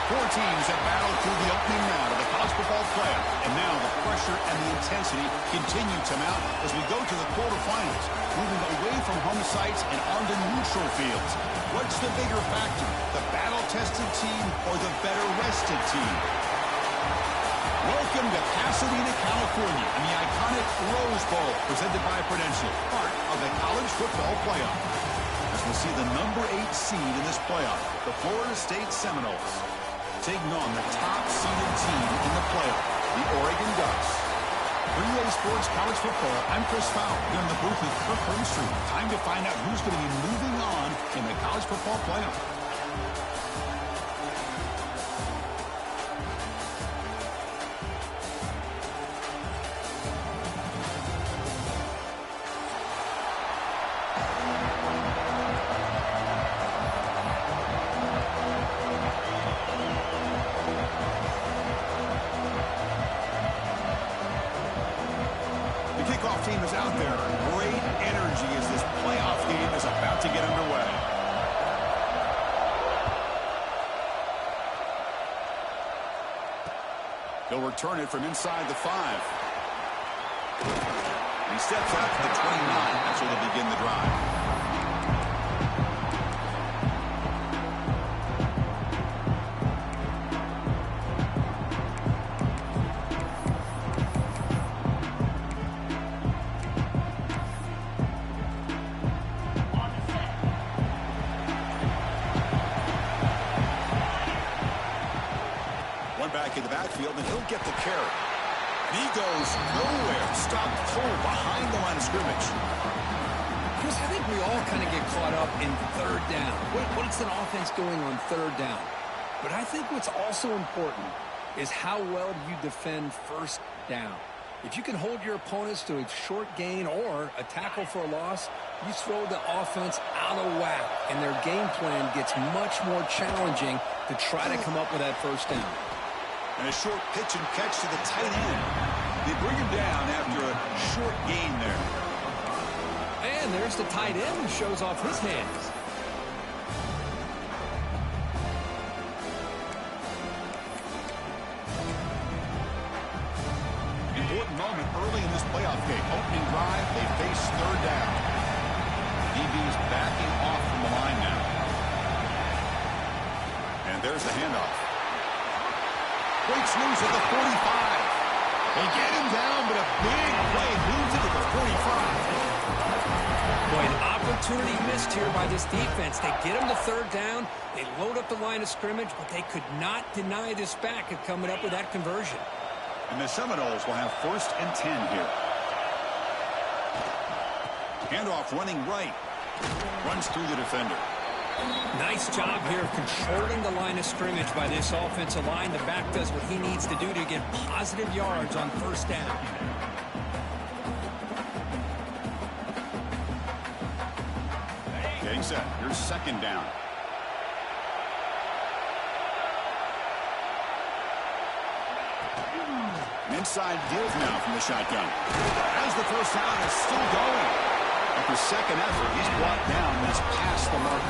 Four teams have battled through the opening round of the college football playoff, and now the pressure and the intensity continue to mount as we go to the quarterfinals, moving away from home sites and onto neutral fields. What's the bigger factor, the battle-tested team or the better-rested team? Welcome to Pasadena, California, and the iconic Rose Bowl, presented by Prudential, part of the college football playoff. As we'll see the number 8 seed in this playoff, the Florida State Seminoles, taking on the top-seeded team in the playoff, the Oregon Ducks. For EA Sports College Football, I'm Chris Fowler, here in the booth with Kirk Herbstreit. Time to find out who's going to be moving on in the college football playoff. Kickoff team is out there. Great energy as this playoff game is about to get underway. He'll return it from inside the 5. He steps out to the 29. That's where they'll begin the drive. Back in the backfield, and he'll get the carry. And he goes nowhere. Stopped cold behind the line of scrimmage. Chris, I think we all kind of get caught up in third down. What is an offense doing on third down? But I think what's also important is how well you defend first down. If you can hold your opponents to a short gain or a tackle for a loss, you throw the offense out of whack, and their game plan gets much more challenging to try to come up with that first down. And a short pitch and catch to the tight end. They bring him down after a short gain there. And there's the tight end who shows off his hands. Important moment early in this playoff game. Opening drive, they face third down. DB's backing off from the line now. And there's the handoff. Breaks loose at the 45. They get him down, but a big play moves it to the 45. Boy, an opportunity missed here by this defense. They get him to third down. They load up the line of scrimmage, but they could not deny this back of coming up with that conversion. And the Seminoles will have 1st and 10 here. Handoff running right. Runs through the defender. Nice job here of controlling the line of scrimmage by this offensive line. The back does what he needs to do to get positive yards on first down. Getting set. Here's second down. Inside deals now from the shotgun. As the first down is still going. After second effort, he's brought down and he's past the mark.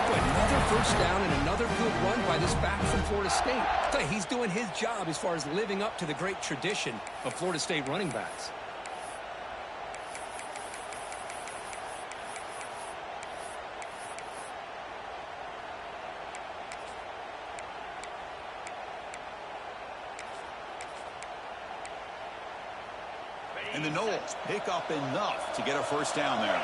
Boy, another first down and another good run by this back from Florida State. I tell you, he's doing his job as far as living up to the great tradition of Florida State running backs. And the Noles pick up enough to get a first down there.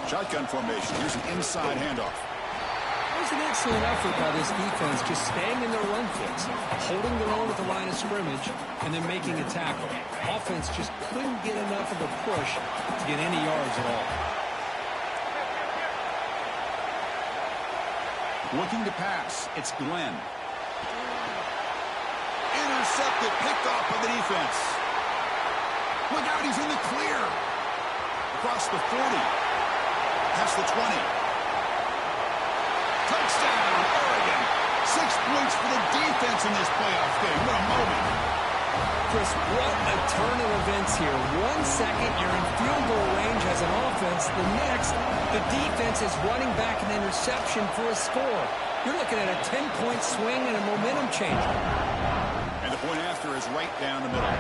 Shotgun formation. Here's an inside handoff. It was an excellent effort by this defense, just staying in their run fits, holding their own at the line of scrimmage, and then making a tackle. Offense just couldn't get enough of a push to get any yards at all. Looking to pass. It's Glenn. Intercepted, picked off by the defense. Look out, he's in the clear. Across the 40. Past the 20. Touchdown, Oregon. 6 points for the defense in this playoff game. What a moment. Chris, what a turn of events here. 1 second, you're in field goal range as an offense. The next, the defense is running back an interception for a score. You're looking at a 10-point swing and a momentum changer. And the point after is right down the middle.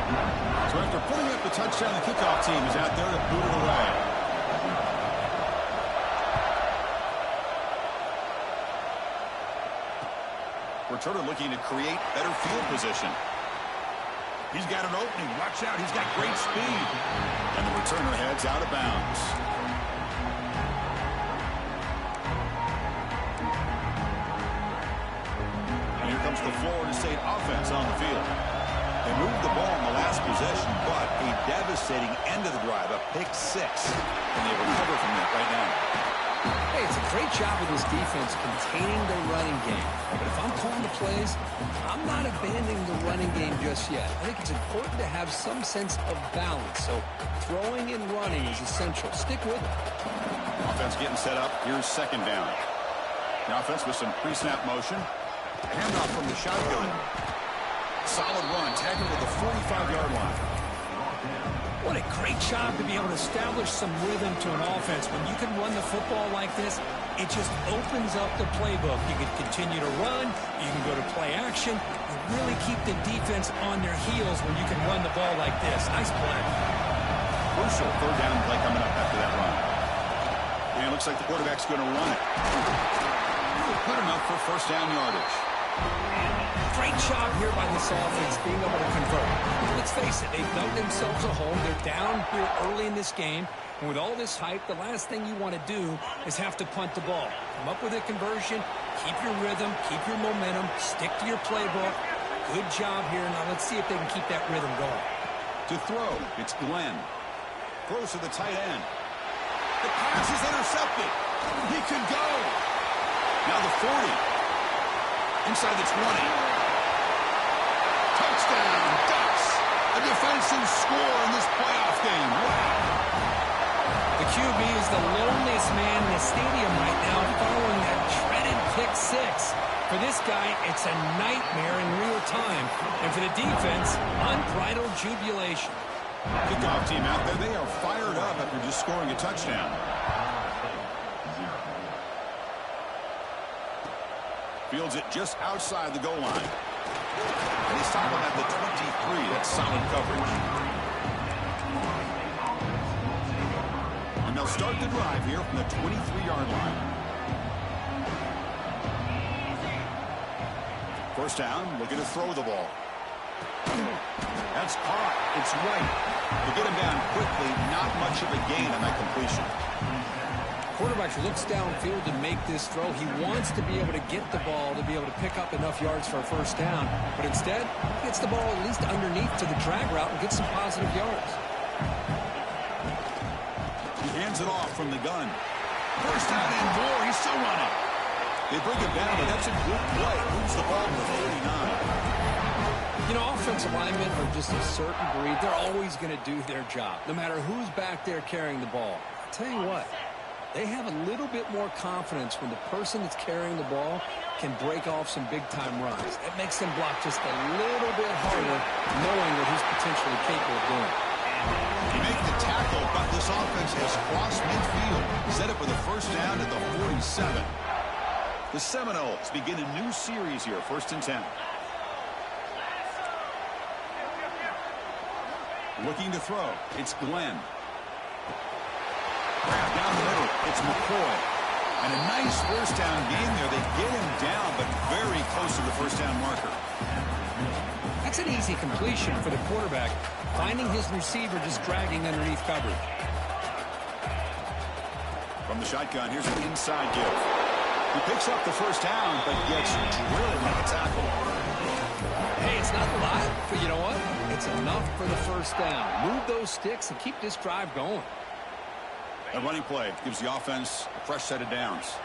So after putting up the touchdown, the kickoff team is out there to boot it away. Returner looking to create better field position. He's got an opening. Watch out. He's got great speed. And the returner heads out of bounds. And here comes the Florida State offense on the field. They moved the ball in the last possession, but a devastating end of the drive, a pick six. And they recover from that right now. Hey, it's a great job of this defense containing the running game. But if I'm calling the plays, I'm not abandoning the running game just yet. I think it's important to have some sense of balance. So throwing and running is essential. Stick with it. Offense getting set up. Here's second down. The offense with some pre-snap motion. A handoff from the shotgun. Solid run. Tagging to the 45-yard line. What a great job to be able to establish some rhythm to an offense. When you can run the football like this, it just opens up the playbook. You can continue to run. You can go to play action. You really keep the defense on their heels when you can run the ball like this. Nice play. Crucial third down play coming up after that run. And it looks like the quarterback's going to run it. Good enough for first down yardage. Great job here by this offense being able to convert. Let's face it, they've dug themselves a hole. They're down here early in this game. And with all this hype, the last thing you want to do is have to punt the ball. Come up with a conversion, keep your rhythm, keep your momentum, stick to your playbook. Good job here. Now let's see if they can keep that rhythm going. To throw, it's Glenn. Throws to the tight end. The pass is intercepted. He could go. Now the 40. Inside the 20. Touchdown, Ducks. A defensive score in this playoff game. Wow. The QB is the loneliest man in the stadium right now following that dreaded pick six. For this guy, it's a nightmare in real time. And for the defense, unbridled jubilation. Kickoff team out there, they are fired up after just scoring a touchdown. Fields it just outside the goal line. And he's stopping at the 23. That's solid coverage. And they'll start the drive here from the 23-yard line. First down, looking to throw the ball. That's caught. It's White. To get him down quickly, not much of a gain on that completion. Quarterback looks downfield to make this throw. He wants to be able to get the ball to be able to pick up enough yards for a first down. But instead, he gets the ball at least underneath to the drag route and gets some positive yards. He hands it off from the gun. First down and more. He's still running. They bring him down, but that's a good play. Moves the ball to the 49. You know, offensive linemen are just a certain breed. They're always going to do their job, no matter who's back there carrying the ball. I'll tell you what. They have a little bit more confidence when the person that's carrying the ball can break off some big-time runs. It makes them block just a little bit harder, knowing what he's potentially capable of doing. He makes the tackle, but this offense has crossed midfield. Set up with a first down at the 47. The Seminoles begin a new series here, 1st and 10. Looking to throw. It's Glenn. Grab down the middle. It's McCoy. And a nice first down gain there. They get him down, but very close to the first down marker. That's an easy completion for the quarterback, finding his receiver just dragging underneath coverage. From the shotgun, here's an inside give. He picks up the first down, but gets drilled on the tackle. Hey, it's not a lot, but you know what? It's enough for the first down. Move those sticks and keep this drive going. A running play gives the offense a fresh set of downs.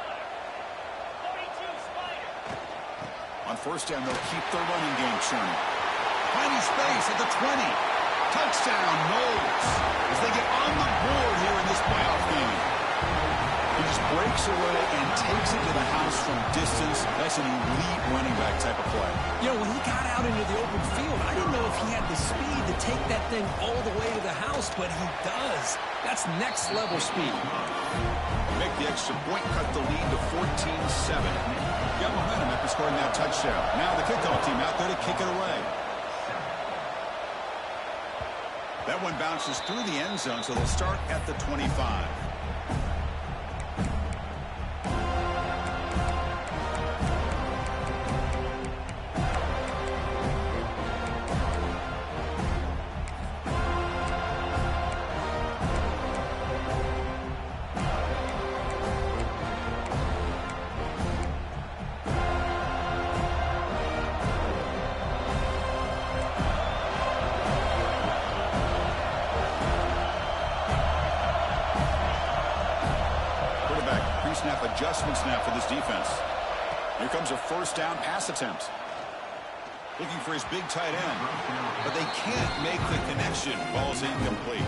On first down, they'll keep their running game churning. Plenty space at the 20. Touchdown, Knowles, as they get on the board here in this playoff game. He just breaks away and takes it to the house from distance. That's an elite running back type of play. You know, when he got out into the open field, I didn't know if he had the speed to take that thing all the way to the house, but he does. That's next-level speed. Make the extra point, cut the lead to 14-7. Got momentum after scoring that touchdown. Now the kickoff team out there to kick it away. That one bounces through the end zone, so they'll start at the 25. Snap adjustment snap for this defense. Here comes a first down pass attempt. Looking for his big tight end, but they can't make the connection. Ball's incomplete.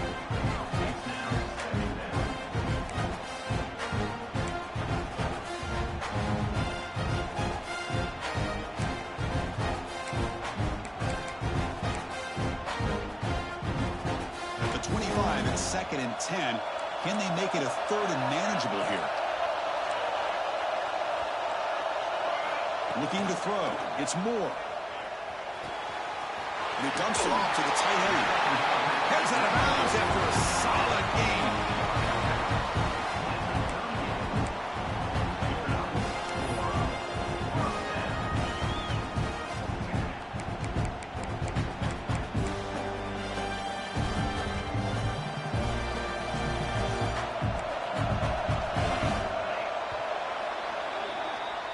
At the 25, it's 2nd and 10. Can they make it a 3rd and manageable here? Looking to throw. It's Moore. And he dumps it off to the tight end. Heads out of bounds after a solid game.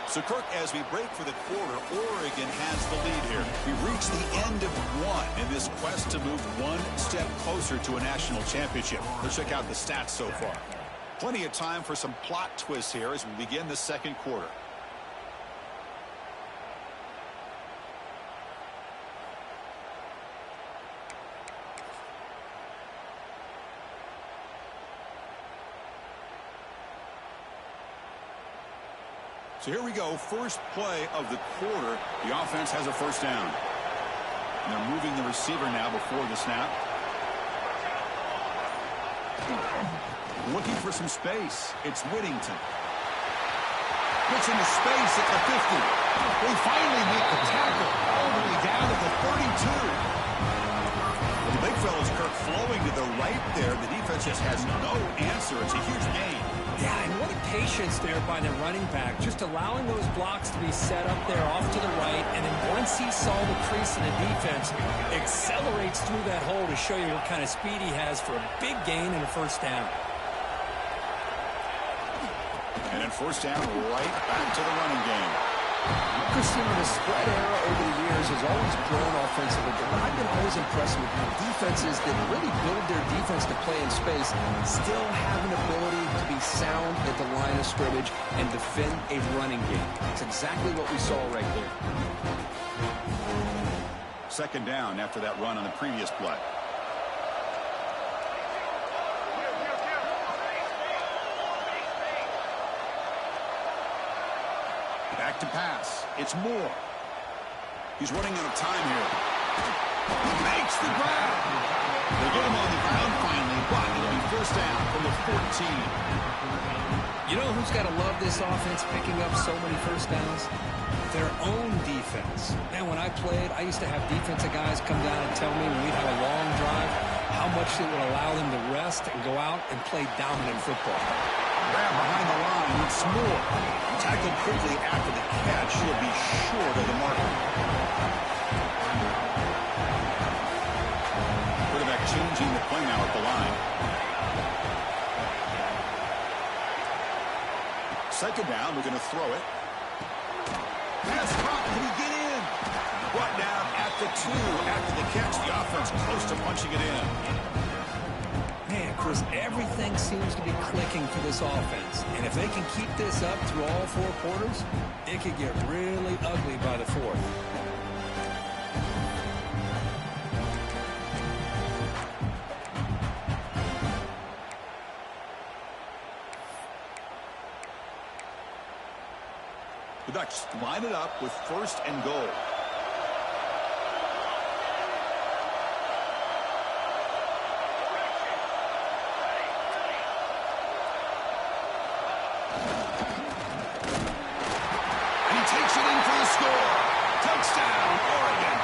So, Kirk, as we break for the quarter, Oregon has the lead here. We reach the end of one in this quest to move one step closer to a national championship. Let's check out the stats so far. Plenty of time for some plot twists here as we begin the second quarter. So here we go, first play of the quarter. The offense has a first down. And they're moving the receiver now before the snap. Looking for some space. It's Whittington. Puts into space at the 50. They finally make the tackle all the way down to the 32. The big fella's Kirk flowing to the right there. The defense just has no answer. It's a huge gain. Yeah, and what a patience there by the running back, just allowing those blocks to be set up there off to the right, and then once he saw the crease in the defense, accelerates through that hole to show you what kind of speed he has for a big gain and a first down. And then first down, right back to the running game. Christian, the spread era over the years has always grown offensively, but I've been always impressed with how defenses that really build their defense to play in space still have an ability to be sound at the line of scrimmage and defend a running game. It's exactly what we saw right there. Second down after that run on the previous play. Back to pass. It's Moore. He's running out of time here. He makes the grab. They get him on the ground finally, but it'll be first down from the 14. You know who's got to love this offense picking up so many first downs? Their own defense. Man, when I played, I used to have defensive guys come down and tell me when we'd have a long drive how much it would allow them to rest and go out and play dominant football. Grab behind the line. It's Moore. Tackled quickly after the catch. He'll be short of the marker. Quarterback changing the play now at the line. Second down. We're going to throw it. Pass caught. Can he get in? Brought down at the 2 after the catch. The offense close to punching it in. Man, Chris, everything seems to be clicking for this offense. And if they can keep this up through all 4 quarters, it could get really ugly by the 4th. Ducks line it up with 1st and goal. And he takes it in for the score. Touchdown, Oregon.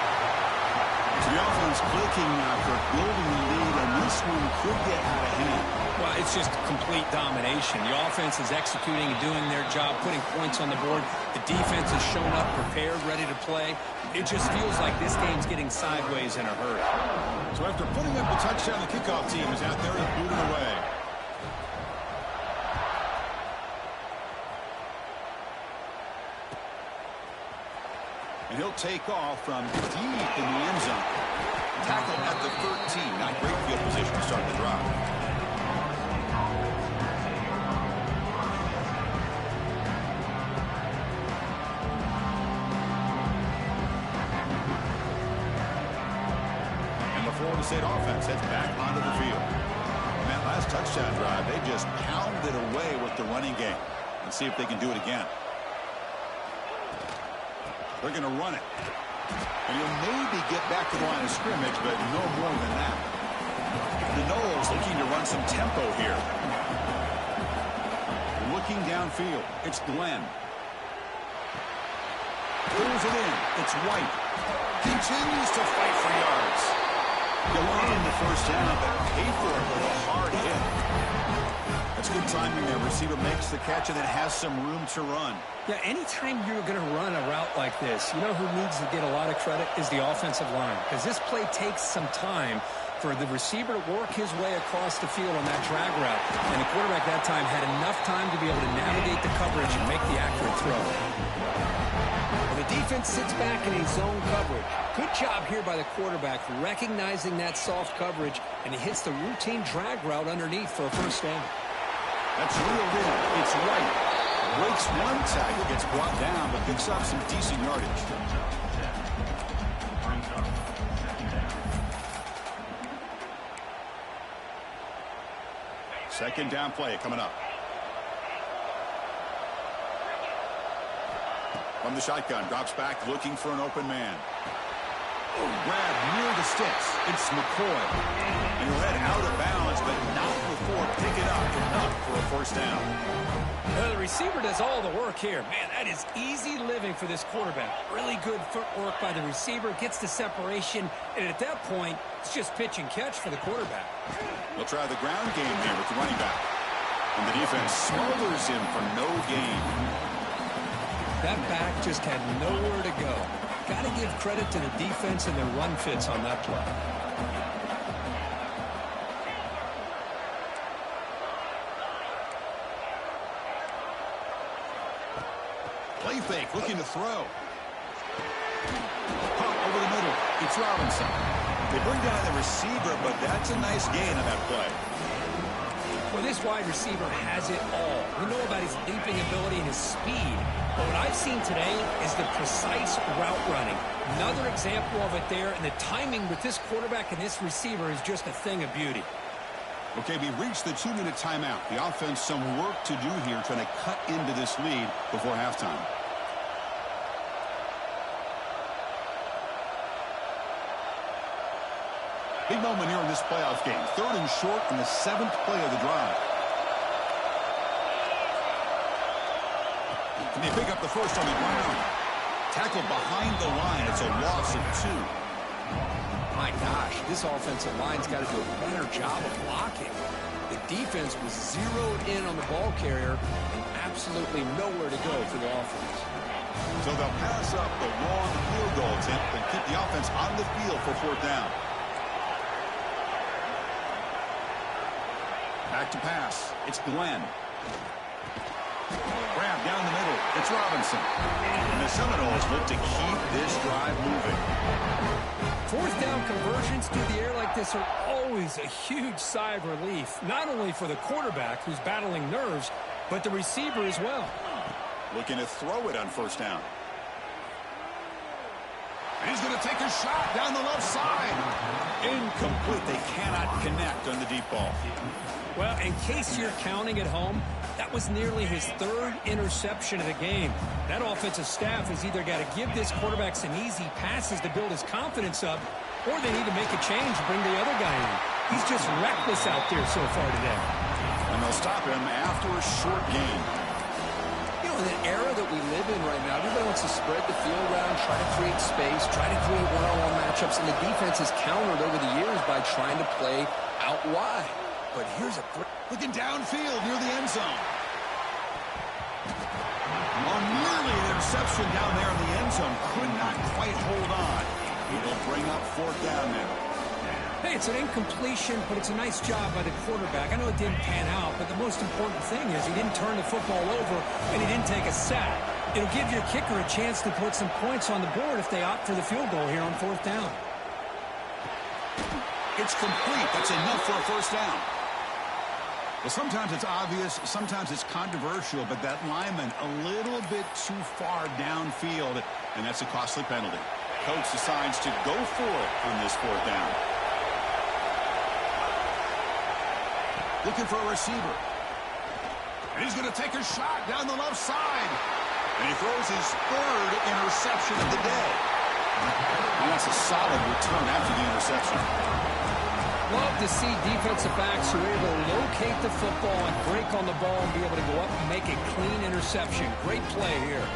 So the offense clicking now for building the lead, and this one could get out of hand. Well, it's just complete domination. The offense is executing and doing their job, putting points on the board. The defense has shown up, prepared, ready to play. It just feels like this game's getting sideways in a hurry. So after putting up a touchdown, the kickoff team is out there and booted away. And he'll take off from deep in the end zone. Tackle at the 13. Not great field position to start the drive. Florida State offense heads back onto the field. And that last touchdown drive, they just pounded away with the running game. Let's see if they can do it again. They're going to run it. And he'll maybe get back to the line of scrimmage, but no more than that. The Noles looking to run some tempo here. Looking downfield, it's Glenn. Pulls it in, it's White. Continues to fight for yards. He'll earn the 1st down, but pay for it with a hard hit. That's good timing there. Receiver makes the catch and then has some room to run. Yeah, anytime you're going to run a route like this, you know who needs to get a lot of credit is the offensive line. Because this play takes some time for the receiver to work his way across the field on that drag route. And the quarterback that time had enough time to be able to navigate the coverage and make the accurate throw. Well, the defense sits back in a zone coverage. Good job here by the quarterback recognizing that soft coverage, and he hits the routine drag route underneath for a 1st down. That's reeled in. It's White. Breaks one tackle, gets brought down, but picks up some decent yardage. Second down play coming up. From the shotgun, drops back looking for an open man. Grab near the sticks. It's McCoy. And he'll head out of bounds, but not before picking up enough for a 1st down. Well, the receiver does all the work here. Man, that is easy living for this quarterback. Really good footwork by the receiver, gets the separation, and at that point, it's just pitch and catch for the quarterback. They'll try the ground game here with the running back. And the defense smothers him for no gain. That back just had nowhere to go. Got to give credit to the defense and their run fits on that play. Play fake, looking to throw. Pop over the middle. It's Robinson. They bring down the receiver, but that's a nice gain on that play. Well, this wide receiver has it all. We know about his leaping ability and his speed. But what I've seen today is the precise route running. Another example of it there, and the timing with this quarterback and this receiver is just a thing of beauty. Okay, we reached the 2-minute timeout. The offense some work to do here, trying to cut into this lead before halftime. Big moment here in this playoff game. 3rd and short in the 7th play of the drive. Can they pick up the 1st on the ground? Tackled behind the line. It's a loss of 2. My gosh, this offensive line's got to do a better job of blocking. The defense was zeroed in on the ball carrier and absolutely nowhere to go for the offense. So they'll pass up the long field goal attempt and keep the offense on the field for 4th down. Back to pass. It's Glenn. Grab down the middle. It's Robinson. And the Seminoles look to keep this drive moving. 4th down conversions through the air like this are always a huge sigh of relief, not only for the quarterback who's battling nerves, but the receiver as well. Looking to throw it on 1st down. And he's going to take a shot down the left side. Incomplete. They cannot connect on the deep ball. Well, in case you're counting at home, that was nearly his third interception of the game. That offensive staff has either got to give this quarterback some easy passes to build his confidence up, or they need to make a change and bring the other guy in. He's just reckless out there so far today. And they'll stop him after a short gain. You know, in the era that we live in right now, everybody wants to spread the field around, try to create space, try to create one-on-one matchups, and the defense has countered over the years by trying to play out wide. But here's a looking downfield near the end zone. Well, nearly an interception down there in the end zone. Could not quite hold on. It'll bring up fourth down now. Hey, it's an incompletion, but it's a nice job by the quarterback. I know it didn't pan out, but the most important thing is he didn't turn the football over and he didn't take a sack. It'll give your kicker a chance to put some points on the board if they opt for the field goal here on fourth down. It's complete. That's enough for a first down. Well, sometimes it's obvious, sometimes it's controversial, but that lineman a little bit too far downfield, and that's a costly penalty. Coach decides to go for it on this fourth down. Looking for a receiver. And he's going to take a shot down the left side. And he throws his third interception of the day. And that's a solid return after the interception. Love to see defensive backs who are able to locate the football and break on the ball and be able to go up and make a clean interception. Great play here.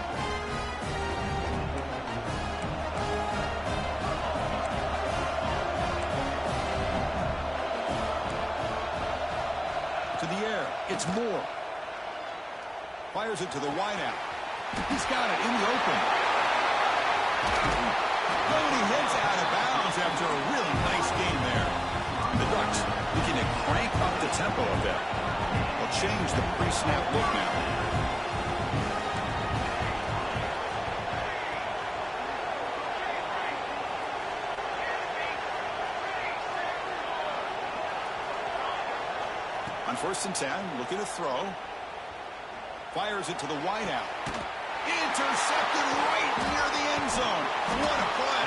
To the air. It's Moore. Fires it to the wideout. He's got it in the open. Oh, he heads out of bounds after a really nice game there. The Ducks looking to crank up the tempo a bit. They'll change the pre-snap look now. On 1st and 10, looking to throw. Fires it to the wideout. Intercepted right near the end zone. What a play.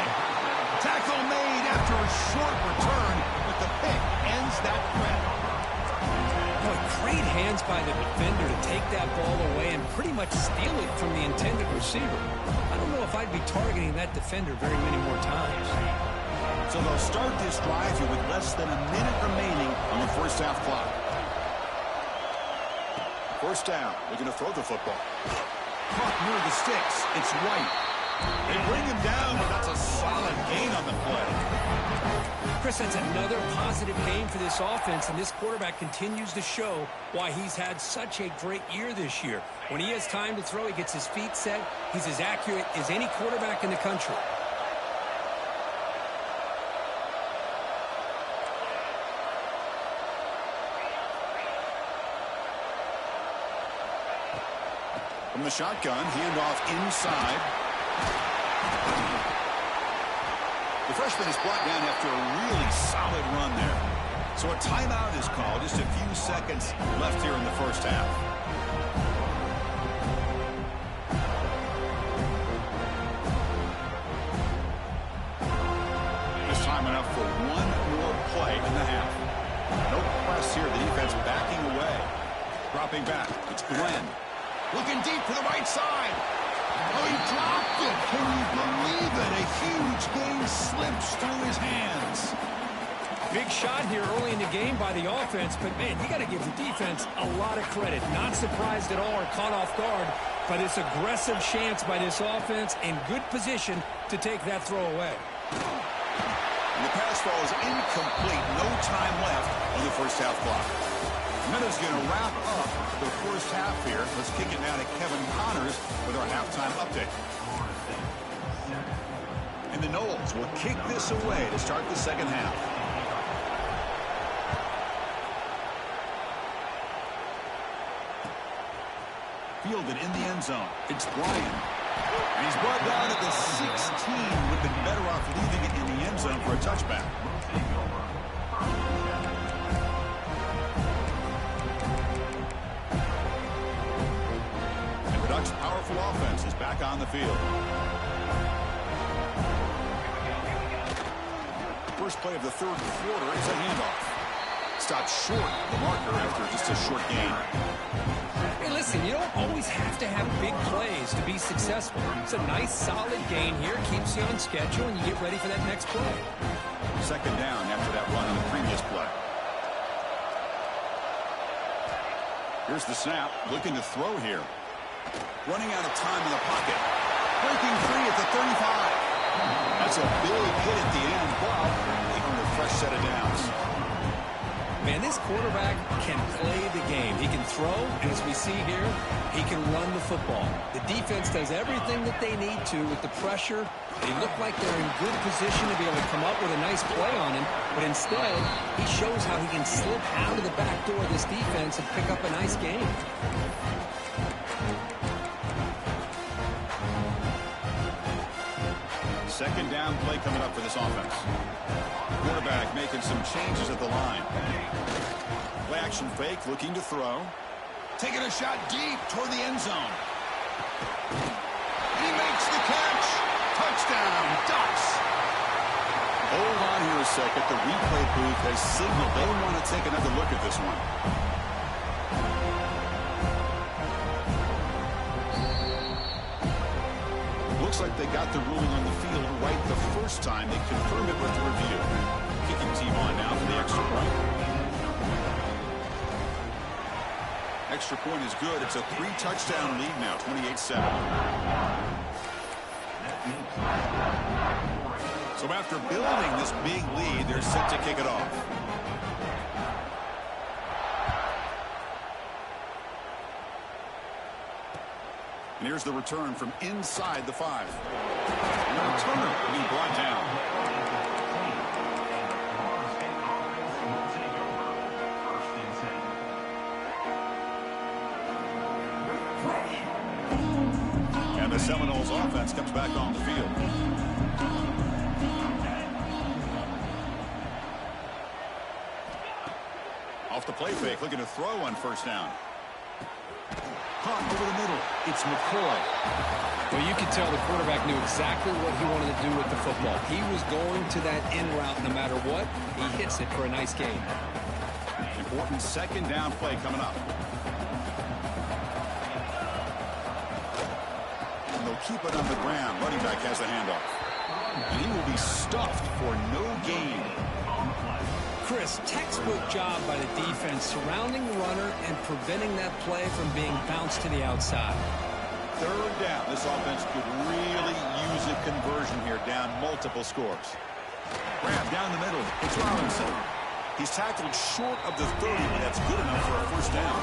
Tackle made after a short return, but the pick ends that threat. Boy, great hands by the defender to take that ball away and pretty much steal it from the intended receiver. I don't know if I'd be targeting that defender very many more times. So they'll start this drive here with less than a minute remaining on the first half clock. First down, they're going to throw the football. Caught near the sticks. It's White. They bring him down, but that's a solid gain on the play. Chris, that's another positive game for this offense, and this quarterback continues to show why he's had such a great year this year. When he has time to throw, he gets his feet set. He's as accurate as any quarterback in the country. From the shotgun, handoff inside. The freshman is brought down after a really solid run there. So a timeout is called. Just a few seconds left here in the first half. This time enough for one more play in the half. No press here. The defense backing away. Dropping back. It's Glenn. Looking deep to the right side. Oh, he dropped it. Can you believe it? A huge game slips through his hands. Big shot here early in the game by the offense, but, man, you got to give the defense a lot of credit. Not surprised at all or caught off guard by this aggressive chance by this offense in good position to take that throw away. And the pass ball is incomplete. No time left on the first half clock. Minutes going to wrap up the first half here. Let's kick it now to Kevin Connors with our halftime update. And the Noles will kick this away to start the second half. Fielded in the end zone. It's Bryan. And he's brought down at the 16. Would have been better off leaving it in the end zone for a touchback. Ducks' powerful offense is back on the field. First play of the third quarter is a handoff. stopped short of the marker after just a short gain. Hey, listen, you don't always have to have big plays to be successful. It's a nice, solid gain here. Keeps you on schedule, and you get ready for that next play. Second down after that run on the previous play. Here's the snap. Looking to throw here. Running out of time in the pocket. Breaking free at the 35. That's a big hit at the end, but they earned a fresh set of downs. Man, this quarterback can play the game. He can throw, and as we see here, he can run the football. The defense does everything that they need to with the pressure. They look like they're in good position to be able to come up with a nice play on him, but instead, he shows how he can slip out of the back door of this defense and pick up a nice game. Second down play coming up for this offense. Quarterback making some changes at the line. Play action fake, looking to throw. Taking a shot deep toward the end zone. He makes the catch. Touchdown, Ducks. Hold on here a second. The replay booth has signaled they want to take another look at this one. Looks like they got the ruling on the field right the first time. They confirmed it with the review. Kicking team on now for the extra point. Extra point is good. It's a 3-touchdown lead now, 28-7. So after building this big lead, they're set to kick it off. And here's the return from inside the 5. And the returner being brought down. And the Seminoles offense comes back on the field. Off the play fake, looking to throw on first down. Caught over the middle. It's McCoy. Well, you could tell the quarterback knew exactly what he wanted to do with the football. He was going to that in route no matter what. He hits it for a nice gain. Important second down play coming up. And they'll keep it on the ground. Running back has the handoff. And he will be stuffed for no gain. Chris, textbook job by the defense surrounding the runner and preventing that play from being bounced to the outside. Third down. This offense could really use a conversion here, down multiple scores. Grab down the middle. It's Robinson. He's tackled short of the 30, but that's good enough for a first down.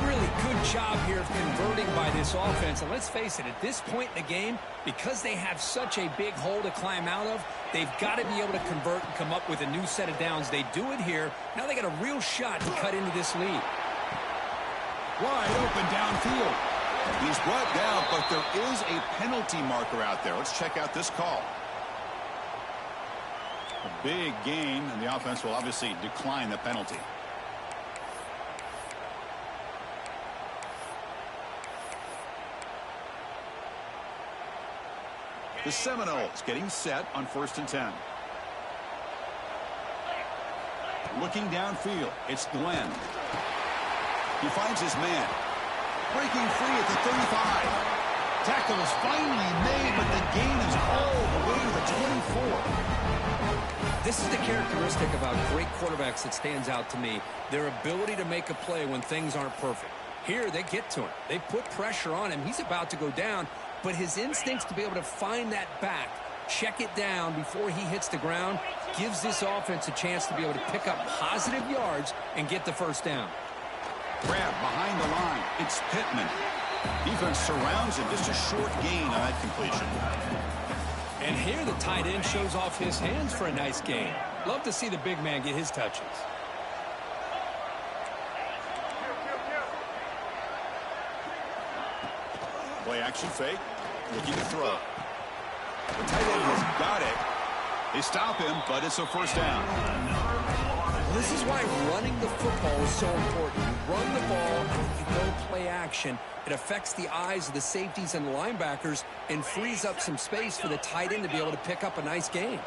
Really good job here of converting by this offense. And let's face it, at this point in the game, because they have such a big hole to climb out of, they've got to be able to convert and come up with a new set of downs. They do it here. Now they got a real shot to cut into this lead. Wide open downfield. He's brought down, but there is a penalty marker out there. Let's check out this call. A big gain, and the offense will obviously decline the penalty. The Seminoles getting set on 1st and 10. Looking downfield, it's Glenn. He finds his man. Breaking free at the 35. Tackle is finally made, but the gain is all the way to the 24. This is the characteristic about great quarterbacks that stands out to me. Their ability to make a play when things aren't perfect. Here, they get to him. They put pressure on him. He's about to go down, but his instincts to be able to find that back, check it down before he hits the ground, gives this offense a chance to be able to pick up positive yards and get the first down. Grab behind the line. It's Pittman. Defense surrounds him. Just a short gain on that completion. And here the tight end shows off his hands for a nice gain. Love to see the big man get his touches. Play action fake. Looking to throw. The tight end has got it. They stop him, but it's a first down. This is why running the football is so important. You run the ball, and you go play action. It affects the eyes of the safeties and the linebackers and frees up some space for the tight end to be able to pick up a nice gain.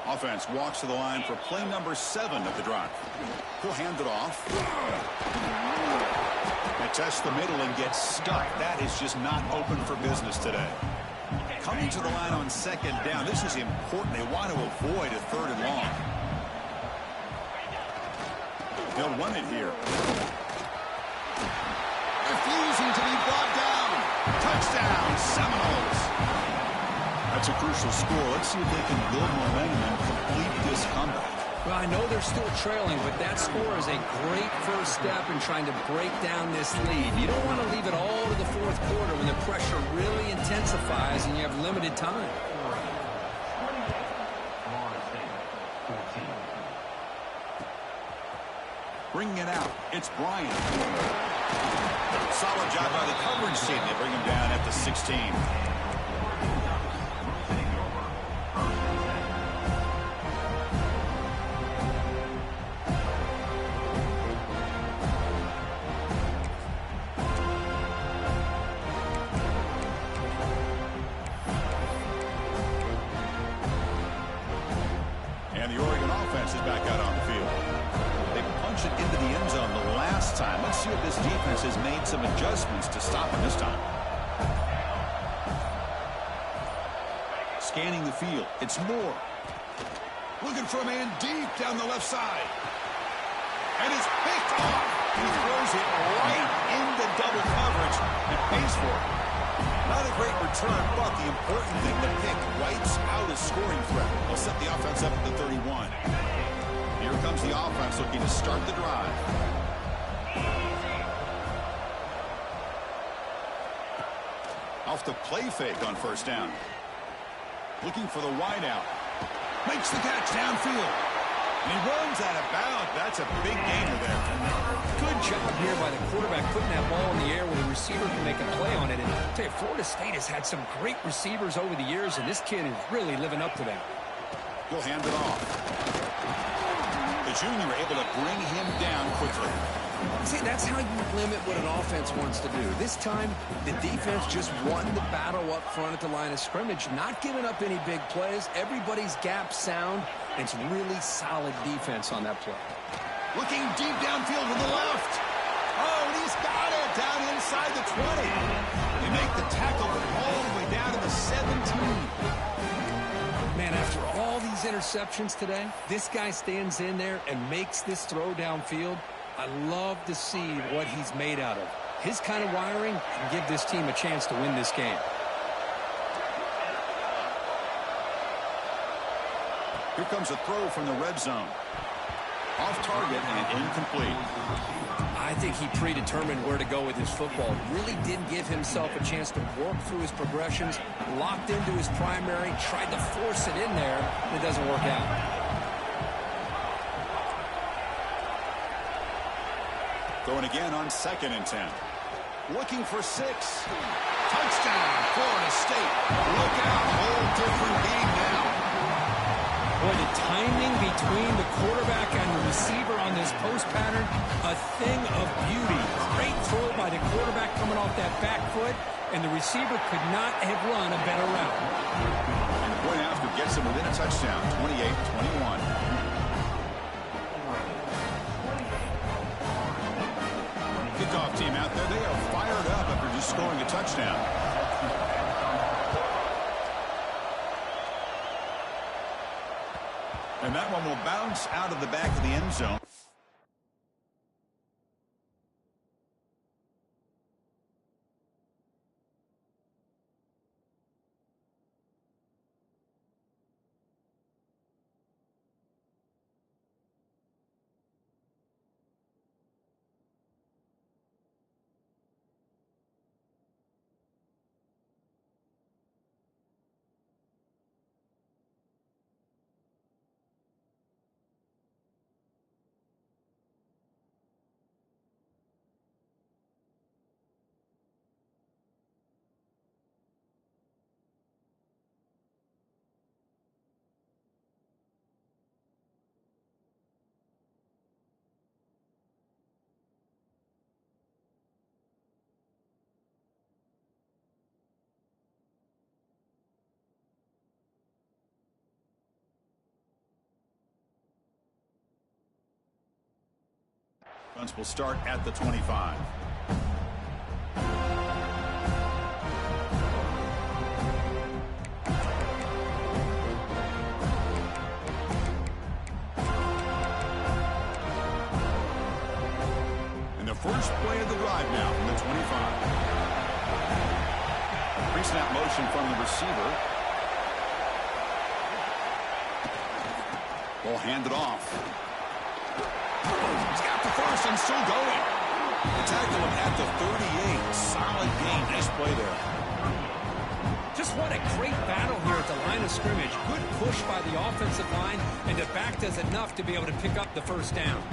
Offense walks to the line for play number 7 of the drive. He'll hand it off. And tests the middle and gets stuck. That is just not open for business today. Coming to the line on 2nd down. This is important. They want to avoid a 3rd and long. They'll run it here. Refusing to be brought down. Touchdown, Seminoles. That's a crucial score. Let's see if they can build momentum and complete this comeback. Well, I know they're still trailing, but that score is a great first step in trying to break down this lead. You don't want to leave it all to the 4th quarter when the pressure really intensifies and you have limited time. Bringing it out, it's Bryant. Solid job by the coverage team. They bring him down at the 16. And the Oregon offense is back out on the field. They punched it into the end zone the last time. Let's see if this defense has made some adjustments to stop him this time. Scanning the field. It's Moore. Looking for a man deep down the left side. And it's picked off. He throws it right into double coverage and pays for it. Not a great return, but the important thing, the pick wipes out a scoring threat. They'll set the offense up at the 31. Here comes the offense looking to start the drive. Off the play fake on 1st down. Looking for the wideout. Makes the catch downfield. And he runs out of bounds. That's a big gainer there. Good job here by the quarterback putting that ball in the air where the receiver can make a play on it. And I'll tell you, Florida State has had some great receivers over the years, and this kid is really living up to that. He'll hand it off. The junior able to bring him down quickly. See, that's how you limit what an offense wants to do. This time, the defense just won the battle up front at the line of scrimmage, not giving up any big plays. Everybody's gap sound. It's really solid defense on that play. Looking deep downfield to the left. Oh, and he's got it down inside the 20. They make the tackle all the way down to the 17. Man, after all these interceptions today, this guy stands in there and makes this throw downfield. I love to see what he's made out of. His kind of wiring can give this team a chance to win this game. Here comes a throw from the red zone. Off target and incomplete. I think he predetermined where to go with his football. Really didn't give himself a chance to work through his progressions. Locked into his primary, tried to force it in there, and it doesn't work out. Throwing again on 2nd and 10. Looking for 6. Touchdown, Florida State. Look out, whole different game now. Boy, the timing between the quarterback and the receiver on this post pattern, a thing of beauty. Great throw by the quarterback coming off that back foot, and the receiver could not have run a better route. And the point after gets him within a touchdown, 28-21. Kickoff team out there, they are fired up after just scoring a touchdown. And that one will bounce out of the back of the end zone. downs will start at the 25. And the first play of the drive now from the 25. Pre-snap motion from the receiver. Ball handed off. He's got the first and still going. The tackle him at the 38. Solid gain. Nice play there. Just what a great battle here at the line of scrimmage. Good push by the offensive line, and the back does enough to be able to pick up the first down.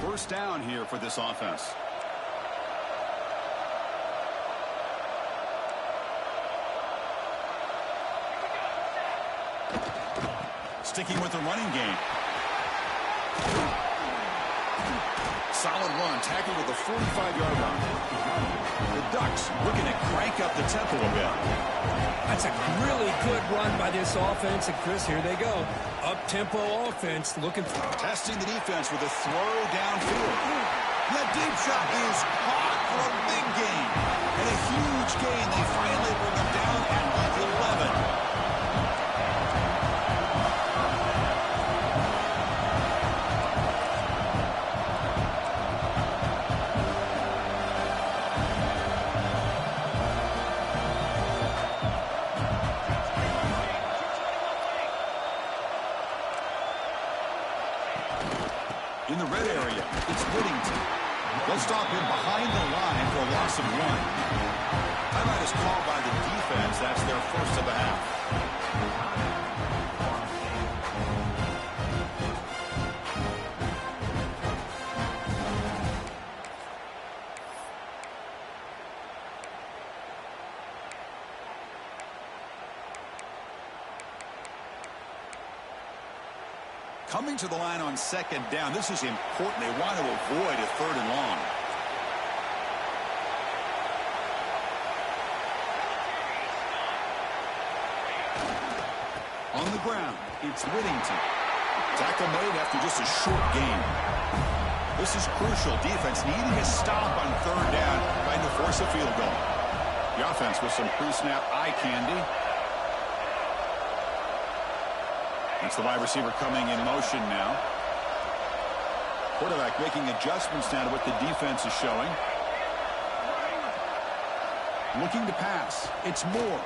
First down here for this offense. Sticking with the running game. Solid run, tackled with a 45-yard run. The Ducks looking to crank up the tempo a bit. That's a really good run by this offense. And, Chris, here they go. Up-tempo offense looking for... Testing the defense with a throw downfield. That deep shot is caught for a big gain. And a huge gain. They finally bring him down at the 11. In the red area, it's Whittington. They'll stop him behind the line for a loss of 1. Timeout is called by the defense. That's their first of the half. Coming to the line on second down. This is important. They want to avoid a third and long. On the ground, it's Whittington. Tackle made after just a short gain. This is crucial. Defense needing a stop on third down, trying to force a field goal. The offense with some pre-snap eye candy. It's the wide receiver coming in motion now. Quarterback making adjustments now to what the defense is showing. Looking to pass. It's Moore.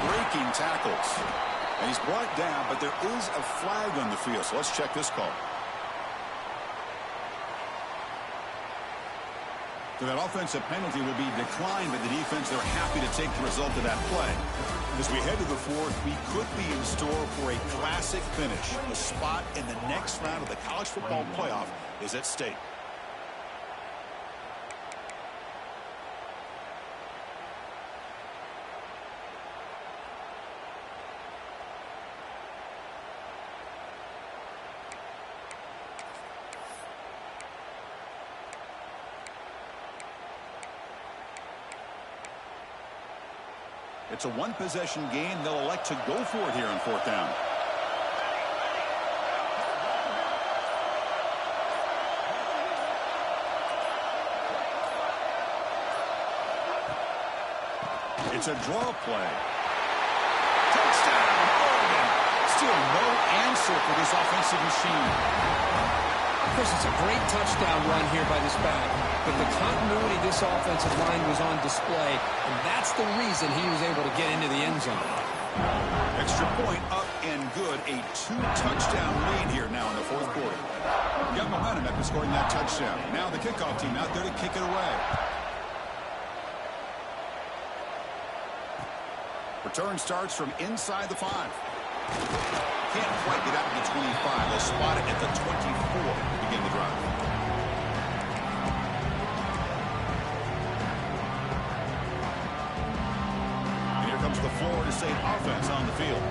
Breaking tackles. And he's brought down, but there is a flag on the field. So let's check this call. So that offensive penalty will be declined by the defense. They're happy to take the result of that play. As we head to the fourth, we could be in store for a classic finish. A spot in the next round of the college football playoff is at stake. It's a one-possession game. They'll elect to go for it here on fourth down. It's a draw play. Touchdown, Oregon. Still no answer for this offensive machine. Chris, it's a great touchdown run here by this back, but the continuity of this offensive line was on display, and that's the reason he was able to get into the end zone. Extra point up and good. A 2-touchdown lead here now in the fourth quarter. Got momentum after scoring that touchdown. Now the kickoff team out there to kick it away. Return starts from inside the 5. Can't quite get out to the 25. They'll spot it at the 24 to begin the drive. And here comes the Florida State offense on the field.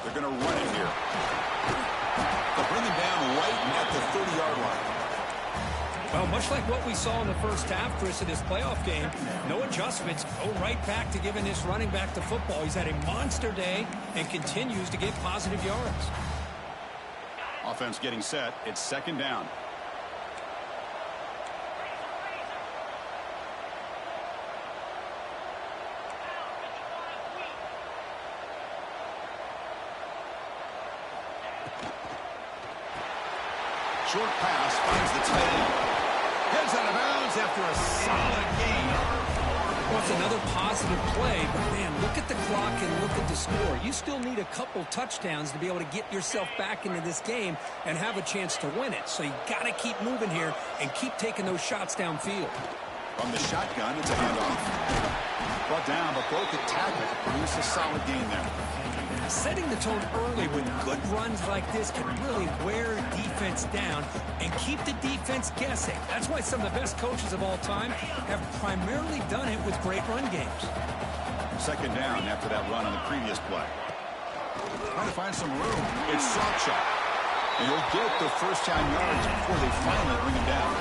They're going to run it here. They'll bring him down right at the 30-yard line. Well, much like what we saw in the first half, Chris, of this playoff game, no adjustments. Go right back to giving this running back the football. He's had a monster day and continues to get positive yards. Offense getting set. It's second down. Short pass finds the tight end. Heads out of bounds after a solid gain. Well, it's another positive play, but, man, look at the clock and look at the score. You still need a couple touchdowns to be able to get yourself back into this game and have a chance to win it. So you got to keep moving here and keep taking those shots downfield. From the shotgun, it's a handoff. Brought down, but broke the tackle to produce a solid gain there. Setting the tone early with good runs like this can really wear defense down and keep the defense guessing. That's why some of the best coaches of all time have primarily done it with great run games. Second down after that run on the previous play. Trying to find some room. It's Sawchuk. And he'll get the first down yards before they finally bring him down.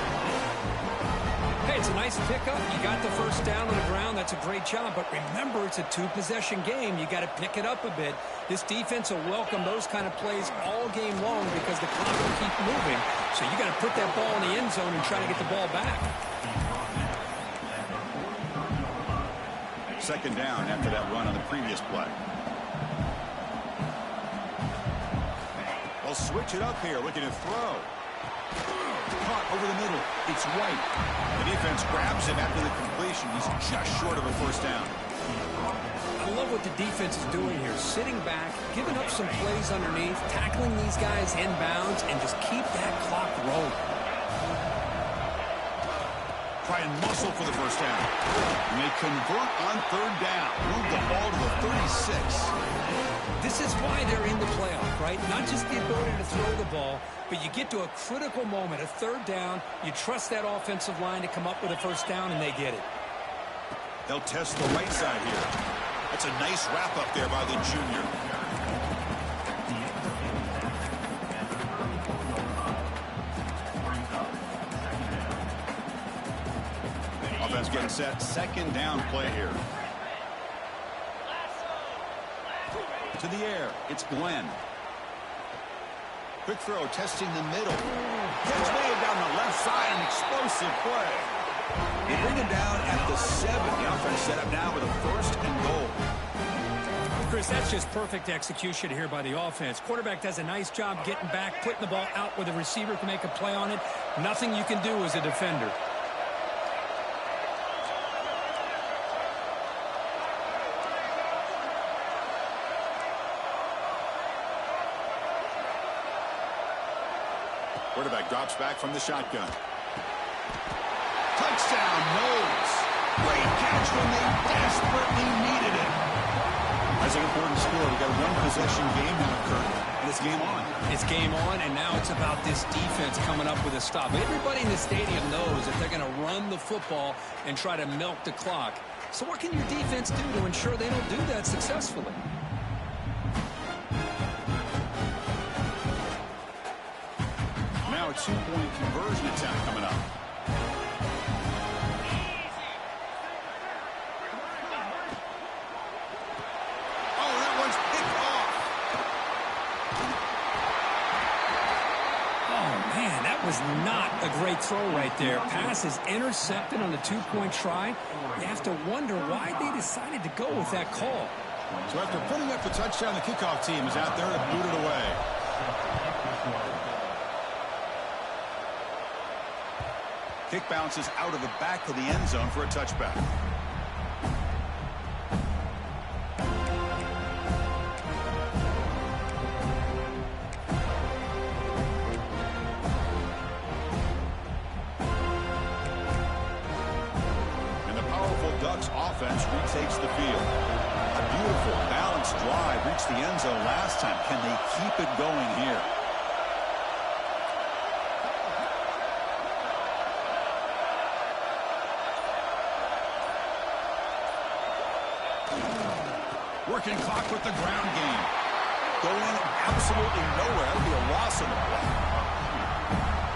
Hey, it's a nice pickup. You got the first down on the ground. That's a great job. But remember, it's a two-possession game. You got to pick it up a bit. This defense will welcome those kind of plays all game long because the clock will keep moving. So you got to put that ball in the end zone and try to get the ball back. Second down after that run on the previous play. They'll switch it up here, looking to throw. Caught over the middle. It's White. The defense grabs him after the completion. He's just short of a first down. I love what the defense is doing here. Sitting back, giving up some plays underneath, tackling these guys inbounds, and just keep that clock rolling. Try and muscle for the first down. And they convert on third down. Move the ball to the 36. This is why they're in the playoff, right? Not just the ability to throw the ball, but you get to a critical moment, a third down. You trust that offensive line to come up with a first down, and they get it. They'll test the right side here. That's a nice wrap up there by the junior. Offense getting set. Second down play here. To the air. It's Glenn. Quick throw, testing the middle. Catch made down the left side. An explosive play. They bring him down at the 7. The offense set up now with a first and goal. Chris, that's just perfect execution here by the offense. Quarterback does a nice job getting back, putting the ball out where the receiver can make a play on it. Nothing you can do as a defender. Quarterback drops back from the shotgun. Touchdown, Knowles. Great catch when they desperately needed it. That's an important score. We've got a one-possession game now, Kurt, and it's game on. It's game on, and now it's about this defense coming up with a stop. Everybody in the stadium knows that they're going to run the football and try to milk the clock. So what can your defense do to ensure they don't do that successfully? Now a two-point conversion attempt coming up. Oh, that one's picked off. Oh, man, that was not a great throw right there. Pass is intercepted on the two-point try. You have to wonder why they decided to go with that call. So after putting up the touchdown, the kickoff team is out there to boot it away. Kick bounces out of the back of the end zone for a touchback. And the powerful Ducks offense retakes the field. A beautiful, balanced drive reached the end zone last time. Can they keep it going here? Working clock with the ground game. going absolutely nowhere. That would be a loss in the play.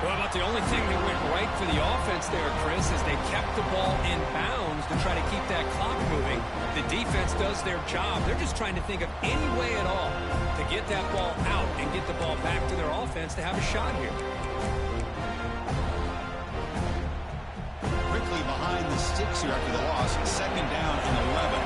Well, about the only thing that went right for the offense there, Chris, is they kept the ball in bounds to try to keep that clock moving. The defense does their job. They're just trying to think of any way at all to get that ball out and get the ball back to their offense to have a shot here. Quickly behind the sticks here after the loss. Second down and 11.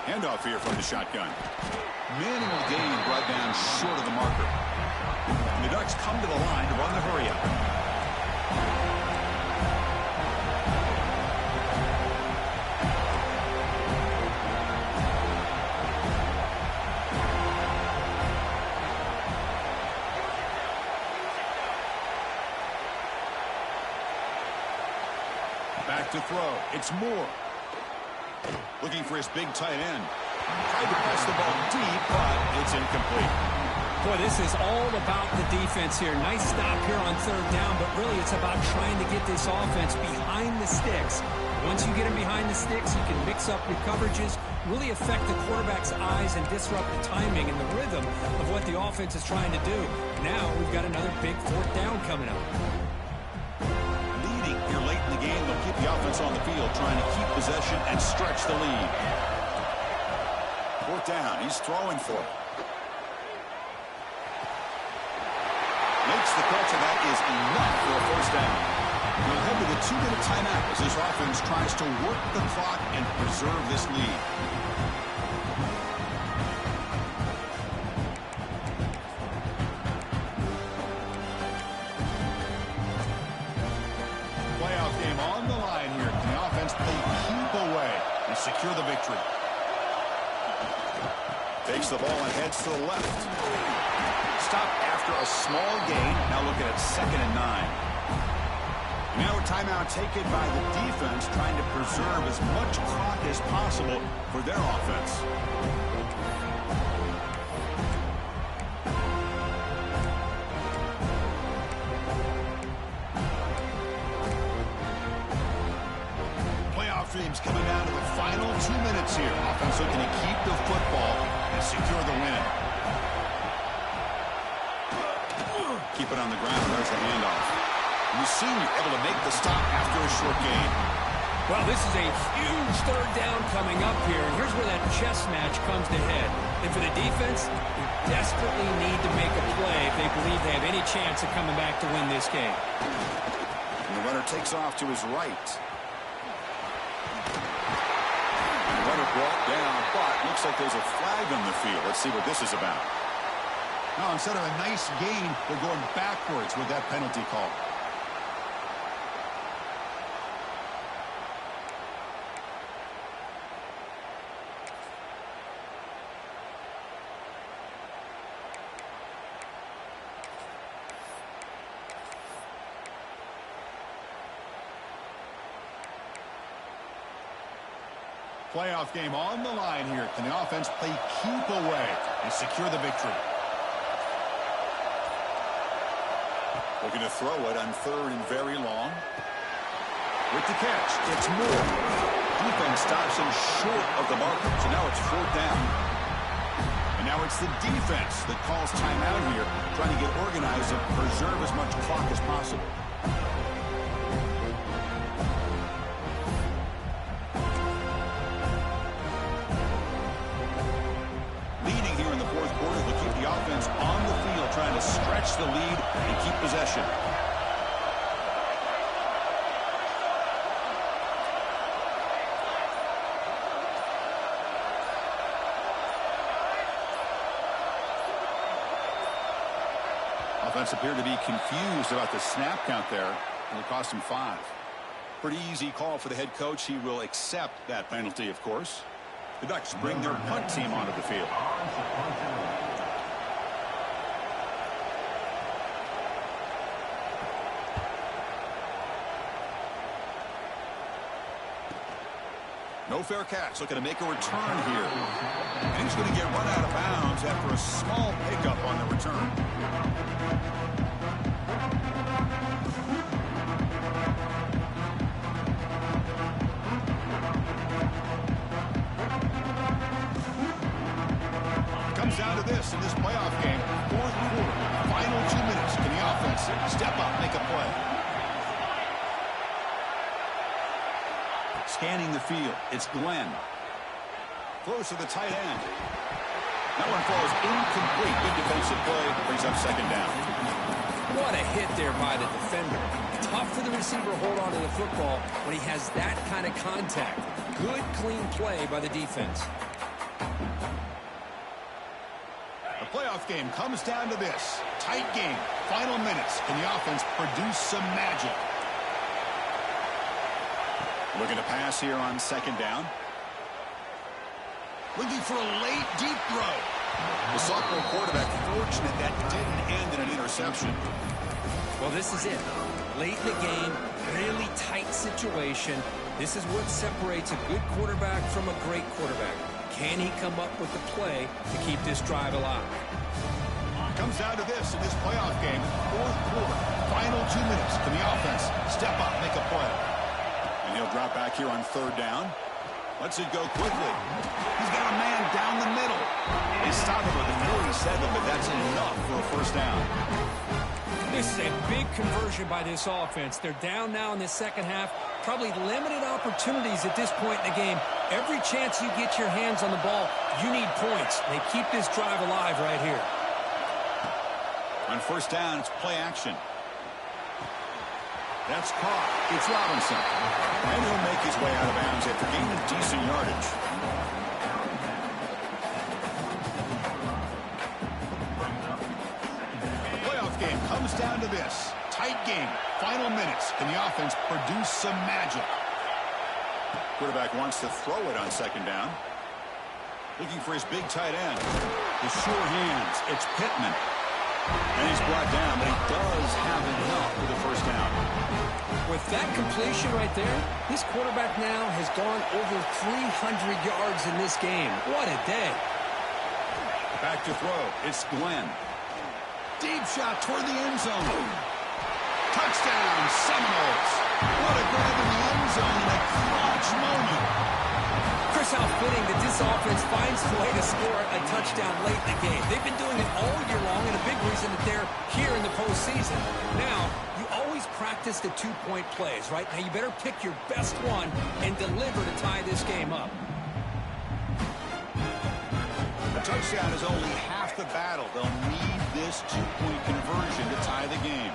Handoff here from the shotgun. Minimal gain brought down short of the marker. And the Ducks come to the line to run the hurry up. Back to throw. It's Moore. Looking for his big tight end. Tried to press the ball deep, but it's incomplete. Boy, this is all about the defense here. Nice stop here on third down, but really it's about trying to get this offense behind the sticks. Once you get them behind the sticks, you can mix up your coverages, really affect the quarterback's eyes and disrupt the timing and the rhythm of what the offense is trying to do. Now we've got another big fourth down coming up. Leading here late in the game, they'll keep the offense on the field, trying to keep possession and stretch the lead. Fourth down, he's throwing for it. Makes the catch, and that is enough for a first down. We'll head to the 2-minute timeout as this offense tries to work the clock and preserve this lead. Playoff game on the line here. Can the offense play keep away and secure the victory? Takes the ball and heads to the left. Stop after a small gain. Now looking at 2nd and 9. Now a timeout taken by the defense, trying to preserve as much clock as possible for their offense. Playoff dreams coming down to the final 2 minutes here. Offense looking to keep the football and secure the win. Keep it on the ground. There's the handoff. And the senior able to make the stop after a short gain. Well, this is a huge third down coming up here. And here's where that chess match comes to head. And for the defense, they desperately need to make a play if they believe they have any chance of coming back to win this game. And the runner takes off to his right. And the runner brought down, but looks like there's a flag on the field. Let's see what this is about. Now, instead of a nice gain, they're going backwards with that penalty call. Playoff game on the line here. Can the offense play keep away and secure the victory? Looking to throw it on 3rd and very long. With the catch, it's Moore. Defense stops him short of the marker, so now it's 4th down. And now it's the defense that calls timeout here, trying to get organized and preserve as much clock as possible. Leading here in the 4th quarter, they'll keep the offense on the field, trying to stretch the lead and keep possession. Offense appeared to be confused about the snap count there, and it cost him 5. Pretty easy call for the head coach. He will accept that penalty, of course. The Ducks bring their punt team onto the field. No fair catch, looking to make a return here. And he's going to get run out of bounds after a small pickup on the return. this in this playoff game. Fourth quarter, final 2 minutes. Can the offense step up, make a play? Scanning the field, it's Glenn. Throws to the tight end. That one falls incomplete. Good defensive play. Brings up second down. What a hit there by the defender. Tough for the receiver to hold on to the football when he has that kind of contact. Good, clean play by the defense. The playoff game comes down to this. Tight game. Final minutes. Can the offense produce some magic? Looking to pass here on second down. Looking for a late, deep throw. The sophomore quarterback fortunate that didn't end in an interception. Well, this is it. Late in the game, really tight situation. This is what separates a good quarterback from a great quarterback. Can he come up with the play to keep this drive alive? Comes down to this in this playoff game. Fourth quarter, final 2 minutes. Can the offense step up, make a play? And he'll drop back here on third down. Lets it go quickly. He's got a man down the middle. They stop him with a 47, but that's enough for a first down. This is a big conversion by this offense. They're down now in the second half. Probably limited opportunities at this point in the game. Every chance you get your hands on the ball, you need points. They keep this drive alive right here. On first down, it's play action. That's caught. It's Robinson. And he'll make his way out of bounds after gaining decent yardage. Playoff game comes down to this. Tight game. Final minutes. Can the offense produce some magic? Quarterback wants to throw it on second down. Looking for his big tight end. The sure hands. It's Pittman. And he's brought down, but he does have enough for the first down. With that completion right there, this quarterback now has gone over 300 yards in this game. What a day. Back to throw. It's Glenn. Deep shot toward the end zone. Touchdown, Seminoles. What a grab in the end zone in a clutch moment. Chris, how fitting that this offense finds a way to score a touchdown late in the game. They've been doing it all year long, and a big reason that they're here in the postseason. Now, you always practice the two-point plays, right? Now, you better pick your best one and deliver to tie this game up. The touchdown is only half the battle. They'll need this two-point conversion to tie the game.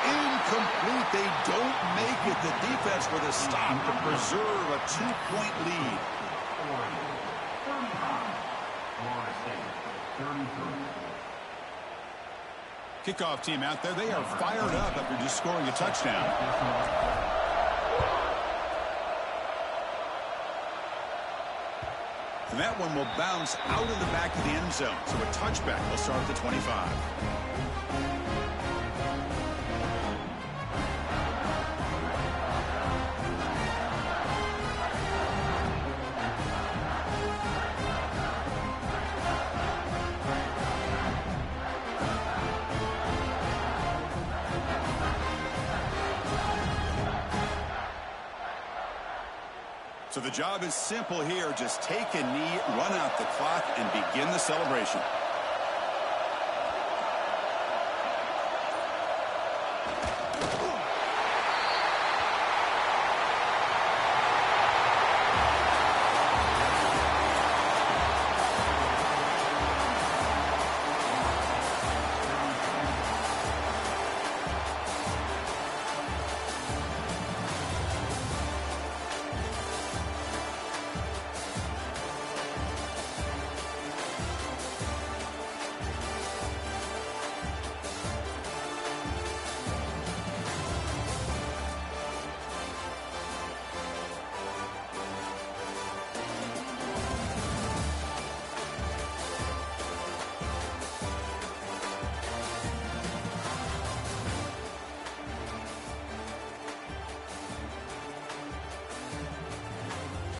Incomplete. They don't make it. The defense with a stop to preserve a two-point lead. Kickoff team out there. They are fired up after just scoring a touchdown. And that one will bounce out of the back of the end zone. So a touchback will start at the 25. So the job is simple here. Just take a knee, run out the clock, and begin the celebration.